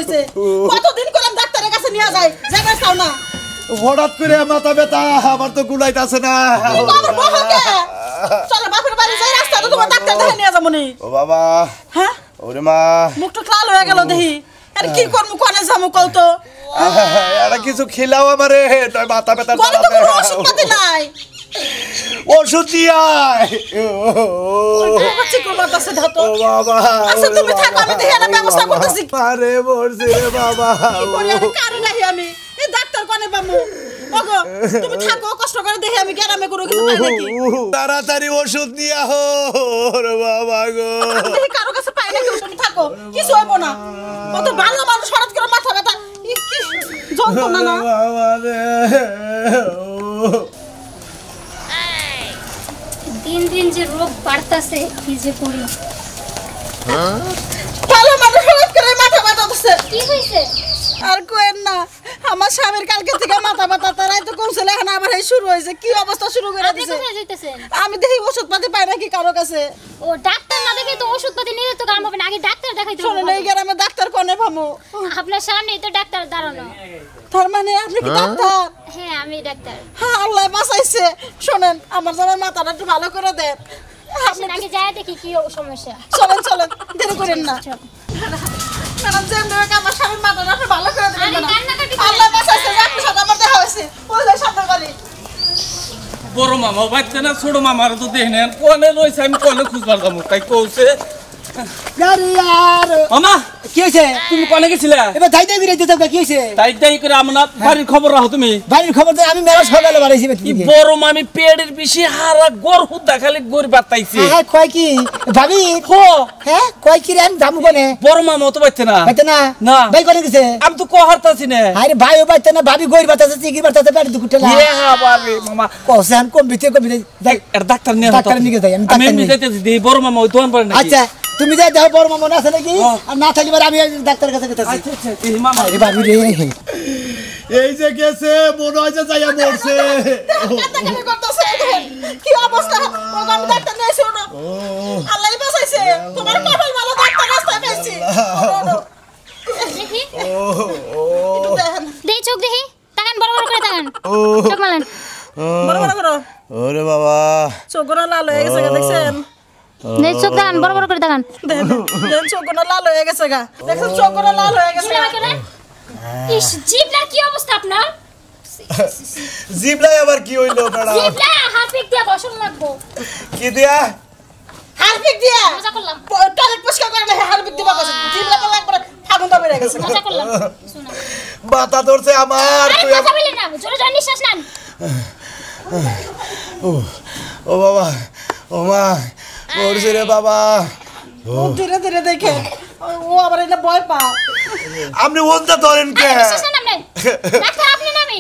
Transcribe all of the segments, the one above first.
হইছে কতদিন করে ডাক্তারের কাছে নিয়ে যায় যাবে চাও না হঠাৎ করে মাথা ব্যথা আমার তো গুলাইতাছে না আমার বউকে চলো বাপের বাড়ি যাই রাস্তা তো তোমার ডাক্তার দেখে নিয়ে যাবো নি ও বাবা হ্যাঁ ওরে মা মুখটা লাল হয়ে গেল দেখি আর কি করব কোনে যামু কল তো আরে কিছু খেলাও আমারে তাই মাথা ব্যথা বলে তো কোনো ওষুধ পাতি নাই ওষুধ দিয়াই বাচ্চা কো বাতাসে ধাতো ও বাবা আচ্ছা তুমি থাকো আমি দেখে না ব্যবস্থা করতেছি আরে মরছি রে বাবা কি করি আর কারে নাহি আমি এই ডাক্তার কোনে পামু ওগো তুমি থাকো কষ্ট করে দেখে আমি গ্রামে কোনো কিছু পাই নাকি তাড়াতাড়ি ওষুধ নিয়া হো রে বাবা গো দেখি কারো কাছে পাই নাকি তুমি থাকো কিছু হইব না কত ভালো মানুষ হঠাৎ করে মাথা ব্যথা কি যন্ত্রণা না বাবা রে দিন দিন যে রোগ বাড়তাছে কি যে করি ভালো মানুষ হঠাৎ করে মাথা ব্যথা হচ্ছে কি হইছে আর কোয়েন না আমার স্বামীর কালকে থেকে মাথা ব্যথা তারাই তো কমছিল এখন আবার এই শুরু হয়েছে কি অবস্থা শুরু করে আপনি দিছে কোথায় যাইতেছেন আমি দেখি ওষুধ পাতি পাই নাকি কারো কাছে ও ডাক্তার না দেখে তো ওষুধপাতি নিলে তো কাম হবে না আগে ডাক্তার দেখাইতে শোনেন হবে এই গ্রামে ডাক্তার কোনে পামু আপনার সামনেই তো ডাক্তার দাঁড়ানো তার মানে আপনি কি ডাক্তার হ্যাঁ আমি ডাক্তার হ্যাঁ আল্লাহ বাঁচাইছে শোনেন আমার জামার মাথাটা একটু ভালো করে দেন আপনি আগে যায় দেখি কি সমস্যা চলেন চলেন দেরি করেন না ম্যাডাম যেন আমার স্বামীর মাথাটা একটু ভালো করে দেবেন আরে কান্নাকাটি করেন আল্লাহ বাঁচাইছে আপনার সাথে আমার দেখা হয়েছে ওই যে সামনের বাড়ি বড় মামা বাচ্চা না ছোট মামার তো দেখি না কোনে রয়েছে আমি কোনে খুঁজবার যাবো তাই কৌছে মামা কি হয়েছে তুমি কোনে গেছিলে এবার দাইতে বিরাইতে যাও কি হয়েছে তাই তাই করে আমরা বাড়ির খবর রাখো তুমি বাড়ির খবর তো আমি মেলা সকালে বাড়াইছি কি বড় মামি পেটের বেশি হারা গর হুদা খালি গরি বাতাইছে হ্যাঁ কয় কি ভাবি হো হ্যাঁ কয় কি রে দাম কোনে বড় মামা তো পাইছে না বাইতে না না। ভাই কোনে গেছে আমি তো কহারতাছি না আরে ভাই ও বাইতে না ভাবি গইর বাতাছে চিকির বাতাছে পেট দুকুটে না এ বাবা মামা কোসান কম বিতে দেখ এর ডাক্তার নিয়ে ডাক্তার নিয়ে যাই, আমি ডাক্তার আমি নিয়ে যাইতেছি দেই বড় মামা ওই দোকান পড়ে নাকি আচ্ছা তুমি যাই দেখো বড় মামা আছে নাকি হ্যাঁ। আর না থাকলে আমি ডাক্তারের কাছে গেতেছি আচ্ছা আচ্ছা এই মামা আরে ভাবি রে এই যে গেছে মনে হয় যে যাইয়া মরছে কান্নাকাটি করতেছে কি অবস্থা ওগো আমি ডাক্তার নিয়ে এসে না আল্লাহ বাঁচাইছে তোমার কপাল ভালো ডাক্তার রাস্তা পাইছি দেখি একটু দেখেন দেই চোখ দেখি তাকান বড় বড় করে তাকান চোখ মালেন বড় বড় করো ওরে বাবা চোখগুলো লাল হয়ে গেছে গা, দেখছেন দেই চোখ তাকান বড় বড় করে তাকান দেখেন চোখগুলো লাল হয়ে গেছে গা দেখছেন চোখগুলো লাল হয়ে গেছে গা। ইস জিবলার কি অবস্থা আপনার জিবলাই আবার কি হইলো ম্যাডাম জিবলা হাফিক দিয়া বসন লাগবো কি দিয়া হারপিক দিয়া মজা করলাম টয়লেট পরিষ্কার করে না হারপিক দিবা কথা জিবলা তো লাগবে ফাগুন তো বেড়ে গেছে মজা করলাম শুনুন মাথা ধরছে আমার আরে তুই কথা বলেন না জোরে জোরে নিঃশ্বাস নেন ও বাবা ও মা মরছে রে বাবা ও ধীরে ধীরে দেখে ও আবার এটা ভয় পা আপনি ওনটা ধরেন কে আরে নিঃশ্বাস নেন আপনি ডাক্তার আপনি না আমি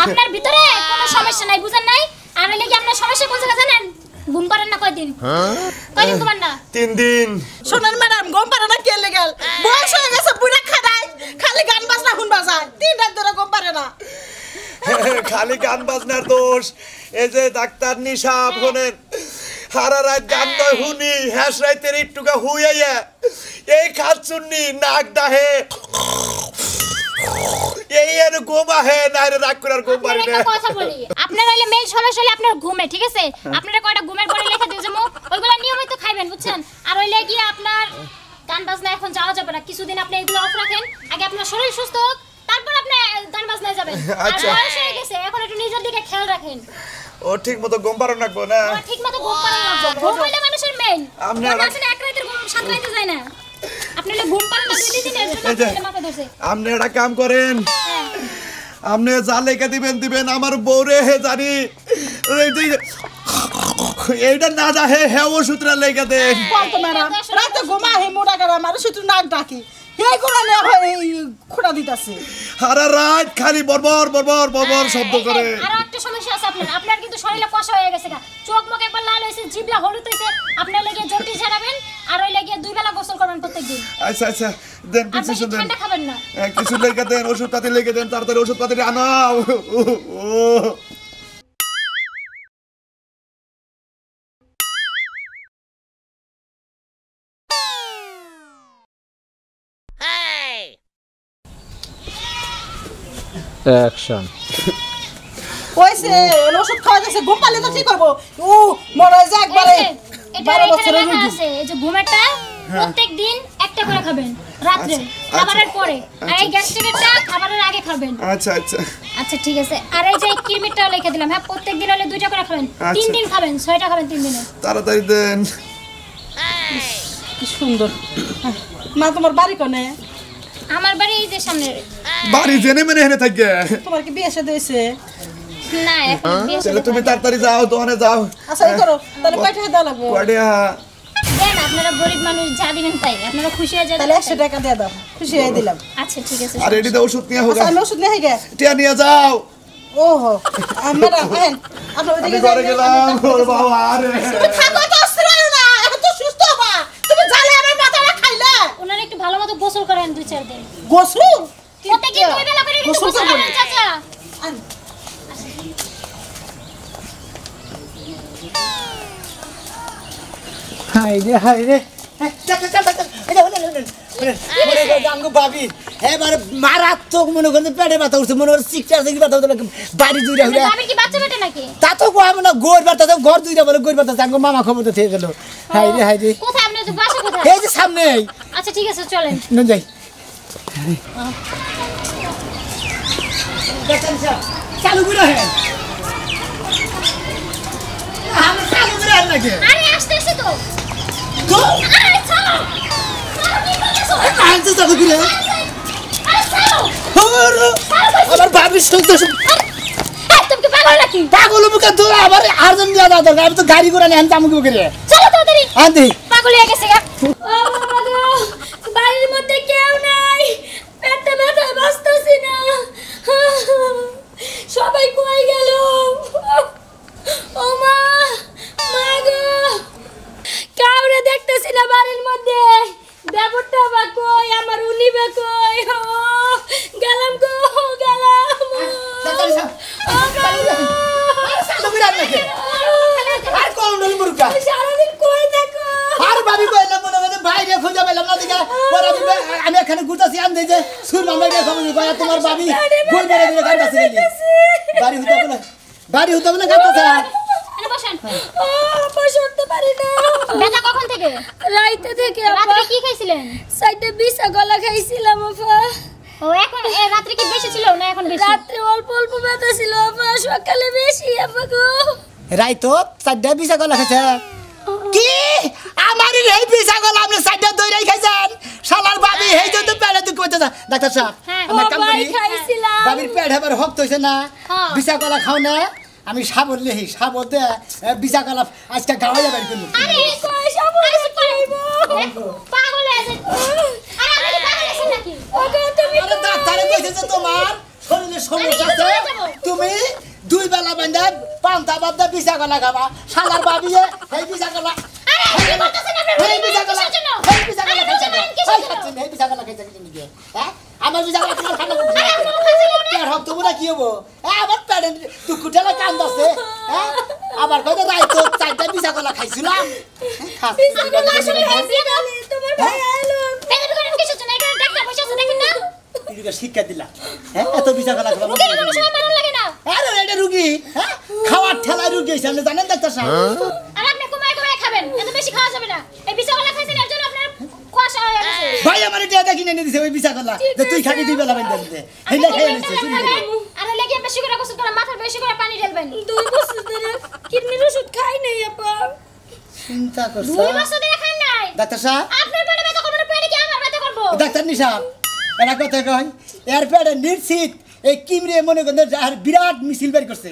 আপনার ভিতরে কোনো সমস্যা নাই বুঝেন নাই আর হইলে কি আপনার সমস্যা কোন জায়গা জানেন ঘুম পারেন না কয়দিন কয়দিন ঘুমান না 3 দিন শোনেন ম্যাডাম গম পারে না কে লেগেল বয়স হয়ে গেছে বুড়া খাদাই খালি গান বাজনা শুন বাজায় 3 রাত ধরে গম পারে না খালি গান বাজনার দোষ এই যে ডাক্তার নিশা ফোনের সারা রাত গান দয় শুনি হ্যাস রাইতের একটুকা হুইয়া এই খাচ্ছুন্নি নাক ডাহে এই এর গোম আহে না রে রাগ করার গোম পারি আপনার না একটা কথা বলি আপনার হইলে মেল সমস্যা হলে আপনার ঘুমে ঠিক আছে আপনারা কয়টা ঘুমের পরে লিখে দিয়ে যাবো ওইগুলো নিয়মিত খাইবেন বুঝছেন আর হইলে কি আপনার গান বাজনা এখন যাওয়া যাবে না কিছুদিন আপনি এগুলো অফ রাখেন আগে আপনার শরীর সুস্থ হোক তারপর আপনি গান বাজনায় যাবেন আর আচ্ছা। বয়স হয়ে গেছে এখন একটু নিজের দিকে খেয়াল রাখেন ও ঠিক মতো গম পারো না গো না ঠিক মতো ঘুম পারেন না ঘুম হইলে মানুষের মেইন আপনারা- আপনার আসলে এক রাতের ঘুম 7 রাতে যায় না আপনি হলে ঘুম পারেন না 2 দিনের জন্য এই যে আপনার মাথা ধরছে আপনি একটা কাম করেন হ্যাঁ আপনি যা লেখা দিবেন আমার বউরে হে জানি এইটা না যা হে হে ওষুধটা লেখা দেন বলতো ম্যাডাম রাতে ঘুমা হে মোটা করে আমার শুধু নাক ডাকি এই করে না এই খোঁড়া দিতাছে সারা রাত খালি বরবর শব্দ করে আর একটা সমস্যা আছে আপনার কিন্তু শরীরে কষা হয়ে গেছে গা চোখ মুখ একবার লাল হইছে জিভলা হলুদ হইছে আপনার লাগি জন্ডিস ঝাড়াবেন আর ওই লাগি 2 বেলা গোসল করবেন প্রত্যেকদিন আচ্ছা দেন আপনি কিছু কি দেন ঠান্ডা খাবেন না কিছু লেখা দেন ওষুধ পাতি লেখা দেন তাড়াতাড়ি ওষুধ পাতি আনো অ্যাকশন কইছে ওষুধ খাওয়া যাচ্ছে ঘুম পালে তো ঠিক হবো ও মনে হয় যে একবারে এটা 12 এখানে বছরের লেখা রোগী আছে এই যে ঘুমেরটা প্রত্যেকদিন একটা করে খাবেন রাতে খাবারের পরে আর এই গ্যাস্ট্রিকেরটা খাবারের আগে খাবেন আচ্ছা আচ্ছা আচ্ছা ঠিক আছে আর এই যে কিরমিরটাও লিখে দিলাম হ্যাঁ প্রত্যেকদিন হলে 2টা করে খাবেন 3 দিন খাবেন 6টা খাবেন 3 দিনে তাড়াতাড়ি দেন কি সুন্দর মা তোমার বাড়ি কোনে আমার বাড়ি এই যে সামনে বাড়ি জেনে মেনে হেনে থাকে তোমার কি বিয়ে শাদী হইছে না এখন বিয়ে তাহলে তুমি তাড়াতাড়ি যাও দোকানে যাও আচ্ছা এই করো তাহলে কয়টা দেওয়া লাগবে কয়টা দেন আপনারা গরিব মানুষ যা দিবেন তাই আপনারা খুশি হয়ে যাবেন তাহলে 100 টাকা দিয়ে দাও খুশি হয়ে দিলাম আচ্ছা ঠিক আছে আর এটি তো ওষুধ নিয়ে হোক আচ্ছা আমি ওষুধ নিয়ে গে টিয়া নিয়ে যাও ওহো ম্যাডাম হ্যাঁ আপনি আমি ওইদিকে ঘরে গেলাম ওর বাবা আরে থাকো তো অস্ত্রয় না এখন তো সুস্থ হবা তুমি জালে আমার মাথাটা খাইলে ওনারা একটু ভালো মতো গোসল করেন 2-4 দিন গোসল প্রত্যেকদিন 2 বেলা করে কিন্তু গোসল করেন চাচা হাই রে ভাবি এবার মারাত্মক মনে করেন পেটে ব্যথা উঠছে মনে করে সিক্সার থেকে ব্যথা উঠছে বাড়ি জুড়ে হলে বাবির কি বাচ্চা বেটা নাকি তা তো কো আমরা গোর ব্যথা তো ঘর জুড়ে বলে গোর ব্যথা জাঙ্গো মামা খবর তো থেকে গেল হাই রে কোথায় আপনি তো বাসা কোথায় এই যে সামনে আচ্ছা ঠিক আছে চলেন নুন যাই চালু করে হ্যাঁ আমি চালু করে আর নাকি আরে আসতেছে তো তো আরে চলো কি করতেছো আনতে চালু করে আরে চলো আমার ভাবির সঙ্গে তুমি কি পাগল নাকি পাগল মুখে ধরে আবার আর্জন দিয়া দাও আমি তো গাড়ি করে নিয়ে আনতাম মুখে করে চলো তাড়াতাড়ি আনতে পাগল হয়ে গেছে গা ও বাবা গো বাড়ির মধ্যে কেউ নাই পেটে ব্যথা বাঁচতেছি না সবাই কই গেল ও মা মা গো কাউরে দেখতেছি না বাড়ির মধ্যে ব্যাপারটা বা কই আমার উনি বা কই গেলাম গো গেলাম আর কোন নল মুরগা সারাদিন কই থাকো আর ভাবি কইলাম মনে মনে বাইরে খুঁজে পেলাম না দিকে আমি এখানে ঘুরতেছি আন দেই যে শুন আমরা দেখো তোমার ভাবি কই বেড়ে বেড়ে কাটতাছে বাড়ি হইতো না কাটতাছে আরে বসেন ও বসে উঠতে পারি না ব্যথা কখন থেকে রাইতে থেকে রাতে কি খাইছিলেন সাইডে বিছা গলা খাইছিলাম আপা ও এখন রাতে কি বেশি ছিল না এখন বেশি রাতে অল্প অল্প ব্যথা ছিল আপা সকালে বেশি আপা গো রাইতো সাইডে বিছা গলা খাইছে কি আমার এই বিছা গলা আপনি সাইডে দইরাই খাইছেন শালার ভাবি হেই তো পেড়ে তুই কইতে যা ডাক্তার সাহেব আমরা কাম করি খাইছিলাম ভাবির পেট হেবার হক্ত হইছে না বিছা গলা খাও না আমি সাবর লেহি সাবর দে বিছা গলা আজকে গাওয়া যাবে কিন্তু আরে কই সাবর খাইব পাগল আছে আরে আমি পাগল আছি নাকি ওগো তুমি আরে ডাক্তারে কইছে যে তোমার শরীরে সমস্যা আছে তুমি দুই বেলা বান্দা পান্তা বাদা বিছা গলা খাবা শালার ভাবি এই বিছা গলা আরে কি করতেছেন আপনি এই বিছা গলা এই বিছা গলা খাইছে এই বিছা গলা খাইছে কি হ্যাঁ আমার বিছা গলা তোমার খানা পেট হক তোমরা কি হবো আবার পেটে তুই কুটালা কান্দাছে হ্যাঁ আবার কইতে রাইতো চারটা বিছা গলা খাইছিলাম বিছা গলা আসলে খাইছি তোমার ভাই আইলো পেটের করে কিছু তো নাই ডাক্তার বসে আছে দেখেন না তুই শিক্ষা দিলা হ্যাঁ এত বিছা গলা খাবা রোগীর কোনো সময় মারণ লাগে না আরে এটা রুগী হ্যাঁ খাওয়ার ঠেলায় রুগী হইছে আপনি জানেন ডাক্তার সাহেব আর আপনি কমায় কমায় খাবেন এত বেশি খাওয়া যাবে না এই বিছা গলা খাইছেন এর জন্য আপনার কুয়াশা হয়ে গেছে ভাই আমার এটা কিনে এনে দিছে ওই বিছা গলা যে তুই খাবি দুই বেলা বাইন্দা দিতে হেলা খেয়ে নিছে আর লাগি বেশি করে গোসল করে মাথার বেশি করে পানি ঢেলবেন 2 বছর ধরে কিডনির ওষুধ খাই নাই আপা চিন্তা করছ 2 বছর ধরে খাই নাই ডাক্তার সাহেব আপনার পেটে ব্যথা করবে না পেটে কি আমার ব্যথা করব ডাক্তার নিশাব এটা কথা কই এর পেটে নিশ্চিত এই কিমরে মনে করেন আর বিরাট মিছিল বের করছে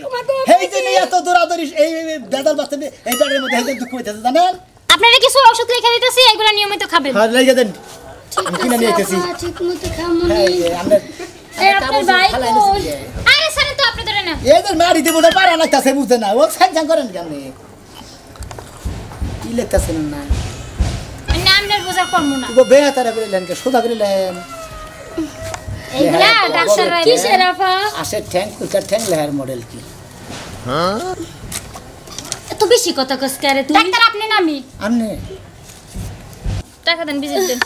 হেই যে এত দৌড়াদৌড়ি এই বেদাল বাচ্চা এই পেটের মধ্যে হেই দুঃখ হইতাছে জানেন আপনারা কিছু ওষুধ লিখে দিতেছি এগুলো নিয়মিত খাবেন হ্যাঁ লাগিয়ে দেন কিনে নিয়ে আইতেছি ঠিকমতো খামু হ্যাঁ আমরা আপনার ভাই কই আরে স্যার তো আপনি ধরে না এদের মারি দিব না পারা লাগতাছে বুঝতে না ও সাইন করেন কেন কি লেখতাছেন না নামটার বোঝা করব না তো বেহাতারা করে লেন কে সোজা করে লেন এইগুলা ডাক্তার কি সেরাফা আসে tank cooker tank layer model কি এত বেশি কথা কস করে তুই ডাক্তার আপনি নামি আমনে টাকা দেন বিজিট দেন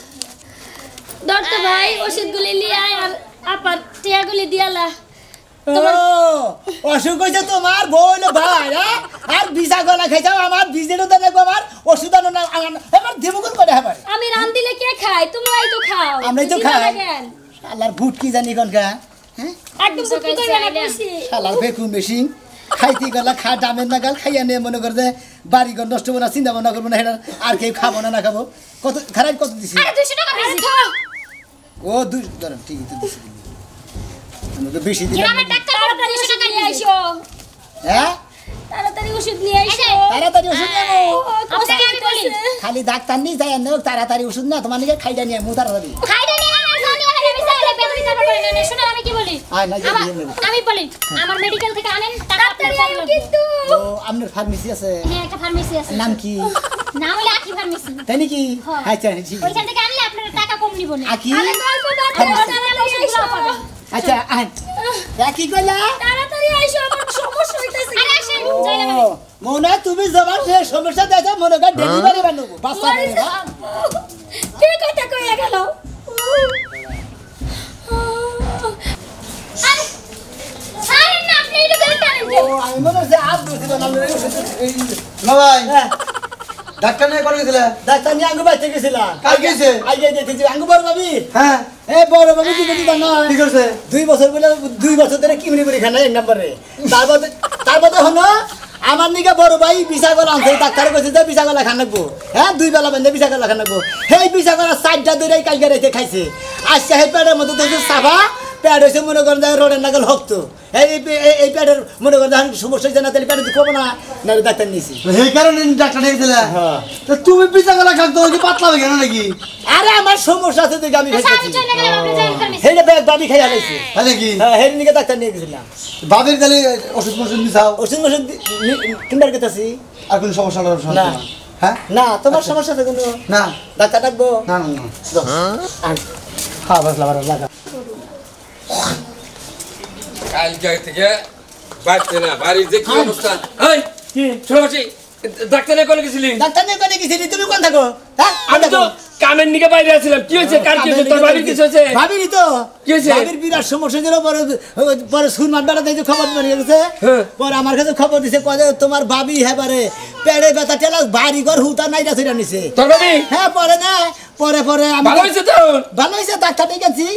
দরতে ভাই ওষুধগুলি লিয়ে আয় আর আপার টিয়াগুলি দিয়ালা অসুখ হয়েছে তোমার বইলো ভাই আর বিজা গলা খাইছাও আমার বিজেরও দেন আমার ওষুধ আনো না আমার দেবগুল করে হবে আমি রান দিলে কে খায় তোমরাই তো খাও আমরাই তো খাই আল্লাহর ভূত কি জানি কোনকা হ্যাঁ একদম বুদ্ধি করে না কইছি শালার বেকু মেশিন খাইতে গেলা খা দামের না গাল খাইয়া নিয়ে মনে করে যে বাড়ি ঘর নষ্ট না চিন্তা ভাবনা করবো না এটা আর কেউ খাবো না খাবো কত খারাপ কত দিছি আরে 200 টাকা বেশি ও দুই ধরেন ঠিকই তো দিছি আমাকে বেশি দিলাম গ্রামের ডাক্তার তাড়াতাড়ি ওষুধ নিয়ে আইসো হ্যাঁ তাড়াতাড়ি ওষুধ নিয়ে আইসো তাড়াতাড়ি ওষুধ নেবো আপনাকে আমি বলি খালি ডাক্তার নিয়ে যাই নেব তাড়াতাড়ি ওষুধ না তোমার নিয়ে খাইটা নিয়ে মু তাড়াতাড়ি খাইতে নিয়ে আমার জানি এখানে বিচারে বেতন দিতে পারবে না শুনুন আমি কি বলি আয় না আমি বলি আমার মেডিকেল থেকে আনেন টাকা আপনার কম লাগবে কিন্তু ও আপনার ফার্মেসি আছে হ্যাঁ একটা ফার্মেসি আছে নাম কি নাম হলো আকি ফার্মেসি তাই নাকি হ্যাঁ। আচ্ছা ঠিক আছে। ওইখান থেকে আনলে আপনার টাকা কম নিব না আকি আরে গল্প দাও আচ্ছা আয় কি কইলা তাড়াতাড়ি আইসো আমার সমস্যা হইতাছে আরে আসেন ও যাইলে মনে তুমি জবান সে সমস্যা দেয় মনে কর ডেলিভারি বানাবো বাচ্চা নেবা কে কথা কইয়া গেল আরে না আপনি এটা করে টানেন ও আমি মনে হচ্ছে আপ দুটি বানাবো না ভাই হ্যাঁ ডাক্তার নিয়ে কোন গেছিলে ডাক্তার নিয়ে আঙ্গু বাইতে গেছিলাম কাল গেছে আগে যেতেছি আঙ্গু বড় ভাবি হ্যাঁ এ বড় ভাবি কি দিতা না কি করছে 2 বছর বলে 2 বছর ধরে কিমনি পরীক্ষা নাই এক নম্বরে তারপরে হলো আমার নিকে বড় ভাই বিশাগলা আনছে ডাক্তার কইছে যে বিশাগলা খান লাগবো হ্যাঁ 2 বেলা বেঁধে বিশাগলা খান লাগবো সেই বিশাগলা 4টা দূরেই কালকে রেখে খাইছে আজকে সেই পেটের মধ্যে তো সাফা পেট হয়েছে মনে করেন রোডের নাগাল হক্ত এই পেটের মনে করেন সমস্যা হয়েছে না তাহলে পেটে খাবো না নাহলে ডাক্তার নিয়েছি সেই কারণে ডাক্তার নিয়ে গেছিলে হ্যাঁ তো তুমি পিছা গলা খাতো ওই যে পাতলা হয়ে গেল নাকি আরে আমার সমস্যা আছে দেখে আমি আমি খাইছি চলে গেলাম আপনি যাই ফার্মেসি হেলে ব্যাগ বাবি খাইয়া লাইছে তাই নাকি হ্যাঁ হেলে নিকে ডাক্তার নিয়ে গেছিলাম বাবির তাহলে ওষুধ ওষুধ দিছাও ওষুধ ওষুধ কিনবার গেছি আর কোন সমস্যা না। হ্যাঁ না তোমার সমস্যা আছে কোনো না ডাক্তার ডাকবো না না না হ্যাঁ বাস লাগা কালকে থেকে বাড়তে না বাড়ির যে কি অবস্থা এই কি ছোটবাসী ডাক্তারে কোন গেছিলি ডাক্তার নিয়ে কোনে গেছিলি তুমি কোন থাকো হ্যাঁ আমি তো কামের নিকে বাইরে আছিলাম কি হয়েছে কার কি হয়েছে তোর বাড়ির কিছু হয়েছে ভাবিনি তো কি হয়েছে? ভাবির বিরাট সমস্যা ছিল পরে সুর মাঠ বেড়াতে যে খবর নিয়ে গেছে হ্যাঁ। পরে আমার কাছে খবর দিছে কয়ে তোমার ভাবি হেবারে পেড়ে ব্যথা টেলা বাড়ি ঘর হুতা নাইটা ছিড়া নিছে তোর বাড়ি হ্যাঁ পরে না পরে আমি ভালো হয়েছে তোর ভালো হয়েছে ডাক্তার নিয়ে গেছি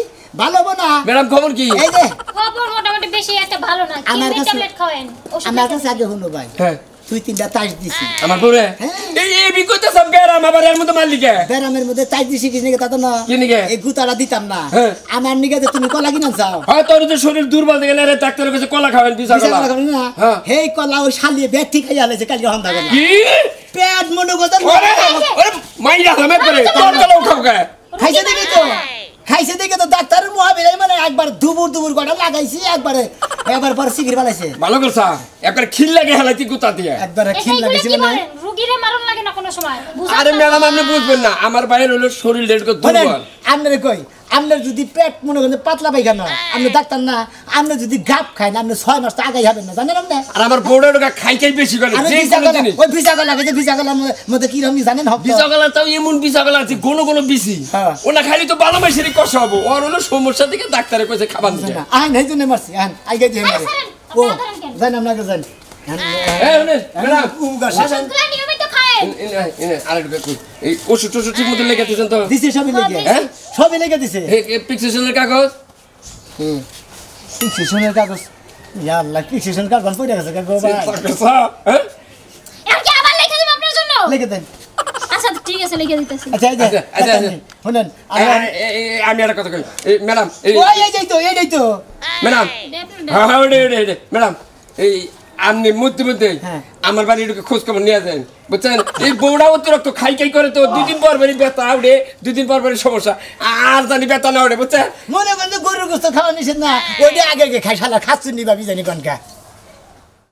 ভালো হবো না ম্যাডাম খবর কি এই যে খবর মোটামুটি বেশি একটা ভালো না আমার কিডনি কাছে- ট্যাবলেট খাওয়েন ওষুধ আমার কাছে আগে হলো ভাই হ্যাঁ 2-3টা তাজ দিছি আমার পরে হ্যাঁ। এই বিকতে সব বেরাম আবার এর মধ্যে মারলিকে ব্যারামের মধ্যে তাজ দিছি কি নিকে তা তো না কি নিকে? এই গুতাটা দিতাম না হ্যাঁ। আমার নিকে যে তুমি কলা কিনা চাও হয় তোর যে শরীর দুর্বল দেখে না ডাক্তারের কাছে কলা খাবেন বিশা বিশাল কলা কলা খাবি না হ্যাঁ। হেই কলা ওই শালিয়ে ব্যাগ ঠিক খাইয়া লাইছে কালকে হন্দা গলা কি পেট মনে করতে ওরে ওরে মাইরা হামে করে তোর কলা উঠাও কে খাইছে দেখে তো ডাক্তারের মহাবীর মানে একবার দুবুর গড়া লাগাইছি একবার পর সিগির বালাইছে ভালো করছা একবার খিল লাগে হেলাইতি গুতা দিয়ে একবার খিল এইগুলো লাগাইছি কি মানে বলেন রোগীরে মারণ লাগে না কোনো সময় বুঝান আরে না। ম্যাডাম আপনি বুঝবেন না আমার বাইরে হলো শরীর লেট করে বলেন দুর্বল আপনার কই আপনার যদি পেট মনে করেন পাতলা পায়খানা আপনি ডাক্তার না আপনি যদি গাপ খায় না আপনি 6 মাস তো আগাই হবেন না জানেন আপনি আর আমার বউটা ঢোকা খাই বেশি করে আরে যে ভিসা কোনো গলা জিনিস ওই ভিসা গলা লাগে ভিসা গলার মধ্যে কি রকম জানেন হবে বিশা গলা তাও এমন বিশা গলা আছে কোনো বিসি হ্যাঁ। ওনা খালি তো ভালো মাসেরই কষ্ট হবো ওর হলো সমস্যা থেকে ডাক্তারে কইছে খাবার দিতে আইন এই জন্য মারছি আইন আইগে দিয়ে মারে ছাড়েন, ও আপনি ধরেন কেন? জান আপনাকে জান এই শুনেন ম্যাডাম ওষুধগুলো নিয়মিত খায়েন আরেকটা কই এই ওষুধ টষুধ ঠিক মতো লেগে দিয়েছেন তো দিছে সবই লেগে হ্যাঁ সবই লেগে দিছে প্রেসক্রিপশনের কাগজ ফিক্সেশনের কাগজ ইয়া আল্লাহ ফিক্সেশন কাগজ পড়ে গেছে কাগজ ভাই হ্যাঁ এখন কি আবার লিখে দেব আপনার জন্য লিখে দেন আচ্ছা ঠিক আছে লিখে দিতেছি আচ্ছা এই যে আচ্ছা। শুনেন আমি একটা কথা কই ম্যাডাম ওই এই যাই তো ম্যাডাম হ্যাঁ হ্যাঁ ওটা ম্যাডাম এই আপনি মধ্যে হ্যাঁ। আমার বাড়ির খোঁজ খবর নিয়ে যান বুঝছেন এই বউটা অতিরিক্ত খাই করে তো 2 দিন পর বাড়ি ব্যথা উঠে 2 দিন পর সমস্যা আর জানি ব্যথা না উঠে বুঝছেন মনে করেন গরুর গোস্ত খাওয়া নিষেধ না ওইটা আগে খাই শালা খাচ্ছুন নি ভাবি জানি কনকা